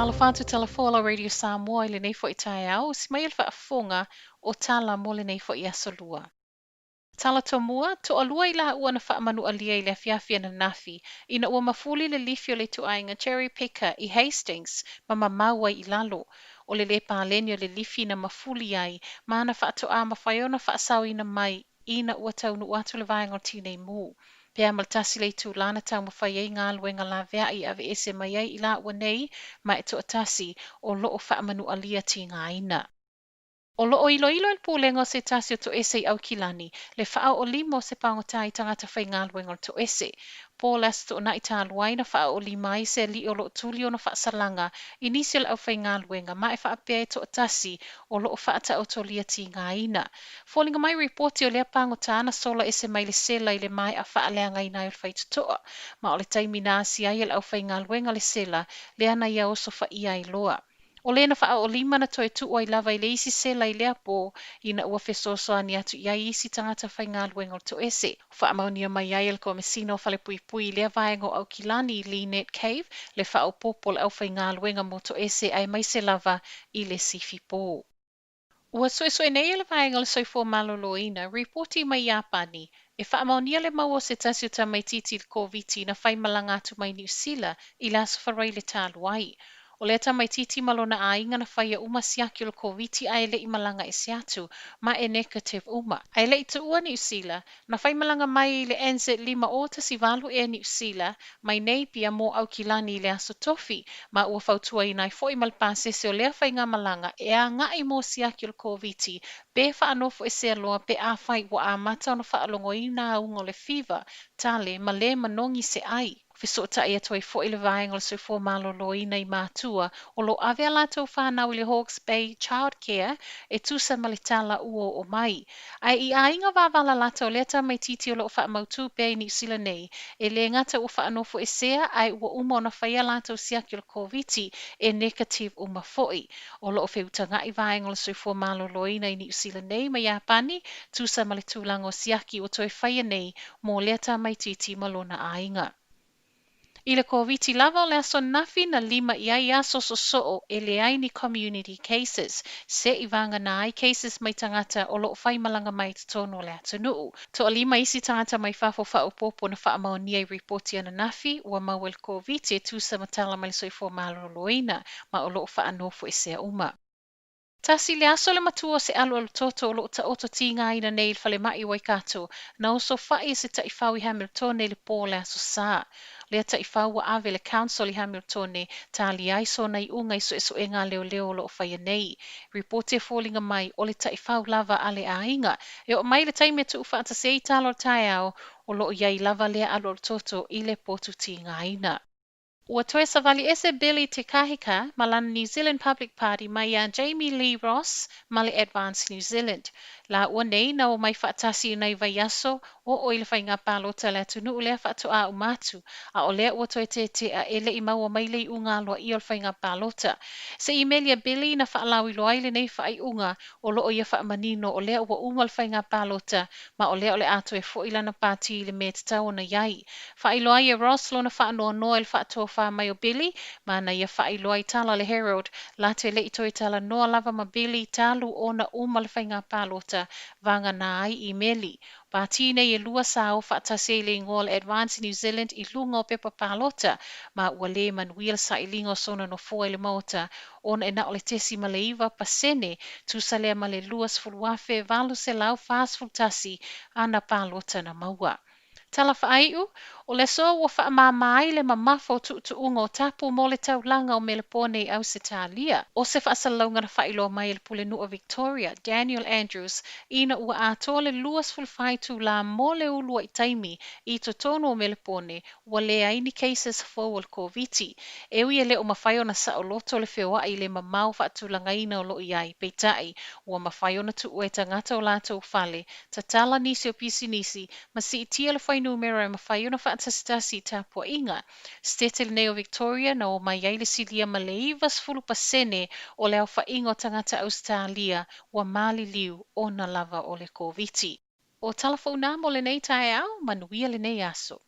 Talafatu Talafola Radio Samoa le nei fo i tae au, si mai alfa afonga o tala mo le nei fo i asolua. Tala tomua, to alua I laha ua na wha manu alia I le afiafia na nafi, ina ua mafuli le lifio le tuainga cherry picker I Hastings, ma mamaua I lalo, o le pāleni o le lifi na mafuli ai, ma ana wha ato a mawhaiona wha asau ina mai, ina ua taunu atu le vaenga o tinei mū. Pea maltasi le tūlana tau mawhai ei ngā luenga la vea I ave ese mai ei I la ua nei, ma e to atasi o loo wha manu alia ti ngā ina. O loo ilo el pūlenga o se tasi o to ese I au kilani, le wha o limo se pangotai tangata whai ngā luenga o to ese. Paul asto na I tā luaina wha o lima I se li o loo tuli o na wha salanga, I nisi o au whai ngā luenga, ma e wha apea e to atasi o loo wha ata o to lia ti ngā ina. Fōlinga mai reporti o lea pangotana sola ese mai le sela I le mai a wha alea ngai nai o whai tutoa, ma o le taimi nā si ai el au whai ngā luenga le sela, le ana ia oso wha ia I loa. O lena wha o lima na toi tu o I lava I le isi sela I lea pō, ina ua fesoso ani atu ia isi tangata whai ngā luenga o to ese. Wha amauni o mai ai el ko mesino whale pui pui lea vaengo au kilani I Linet Cave, le wha o popol au whai ngā luenga mo to ese ai mai se lava I le sifi pō. Ua soe nei le vaenga le soifo maloloina, reporti mai Japani, e wha amaunia le mau o se tasi o tamai titi le COVID na whai malanga atu mai New Zealand I la safarai le tāluai. O le tamai titi malona a inga na whaia uma siaki o le COVID a ele I malanga e se atu, ma e negative uma. A ele I tu ua New Zealand, na whai malanga mai le NZ5 o tasi valu e New Zealand, mai nei pia mo au kilani le aso tofi, ma ua fautua I nai foi malpase se o lea whai ngā malanga e a ngai mo siaki o le COVID, be wha anofo e se aloa pe a whai wa a mata ona wha alongo I nā ungo le fever, tale ma le manongi se ai. Fesota ia toi fo I le vaenga le soifo malolo I nei mātua o lo ave alatou whanau I le Hawke's Bay Childcare e tusa ma le tala uo o mai. Ai I a inga wavala lata o leta mai titi o lo wha mautu pe I New Zealand nei e le ngata o wha anofo e sea ai ua uma ona whaia latou siaki o le COVID e negative uma foi. O lo feutanga I vaenga le soifo malolo I nei New Zealand nei mai Japani tusa ma le tūlango siaki o toi whaia nei mo leta mai titi malona a inga. I le COVID lava o le aso nafi na lima I ai aso so e le ai ni community cases. Se I vanga na ai cases mai tangata o loo whai malanga mai te tono le atunuu. To a lima isi tangata mai whafo whaopopo na wha amau ni ai reporti ana nafi ua mau el COVID e tusa matala mai soifo maloloina ma o loo wha anofo e sea uma. Tasi le aso le matua se alu toto o loo ta oto tinga ina nei fale mai waikato na oso whai se ta I Hamilton le pō le aso saa. Lea ta I wa ave le council I Hamilton tali ai so nei unga I so e ngā leo lo whaia nei. Reporte fōlinga mai o le ta I lava ale a inga. E o mai le taime tu ufa ata se I talo tai au o lo iai lava lea alu toto I le potu tinga ina. Ua toe savali ese Billy Te Kahika ma lana New Zealand Public Party mai a Jamie Lee Ross ma le Advance New Zealand. La ua nei na o mai whaatasi nei vai aso o ile whai ngā pālota le atunu lea whaato a umatu a o lea ua toe te a ele I maua mai lei unga loa I ol whai ngā pālota. Se email Billy na whaalawi loa ile nei whai unga o loo ia whaamanino o lea ua umal whai ngā pālota ma o lea o le ato e fo ilana pāti le me te tau na iai. Whai loa ia Ross lo na whaanoa noa il whaato mai o Billy, mana ia whai loa I tala le Herald, la te le ito I tala noa lava ma Billy talu o na umal whai ngā pālota, vanga nā ai I meli. Pāti nei e lua sao whaatase le ngol Advance New Zealand I lunga o pepa pālota, ma ua le manuia sa I lingo sona no fua le mauta, ona e na o le tesi ma le iwa pasene, tu sa lea ma le luas fuluafe valu se lau fas fultasi, ana pālota na maua. Tala whaaiu, o le so ua whaamamai le mamafo tu ungo tapu mo le taulanga o Melepone au se tālia. O se whaasalaunga na whailo mai le pule nua Victoria, Daniel Andrews, ina ua ato le luas fulfai tu la mo le ulua I taimi I to tono o Melepone, ua le aini cases fo COVID. E ui le o mawhaio na sa o loto le whioa I le mamau whaatulanga ina o lo iai, peitai, ua mawhaio na tu ue tangata o lato ufale, ta tala nisi o pisi nisi, ma si itia le whai numero e mawhai una whaatastasi tāpua inga. Stete le neo Victoria na o mai aile silia ma le ivas fulu pasene o leo whaingo tangata Australia wa mali liu o na lava o le COVID. O talafona mo le nei tae au, manuia le nei aso.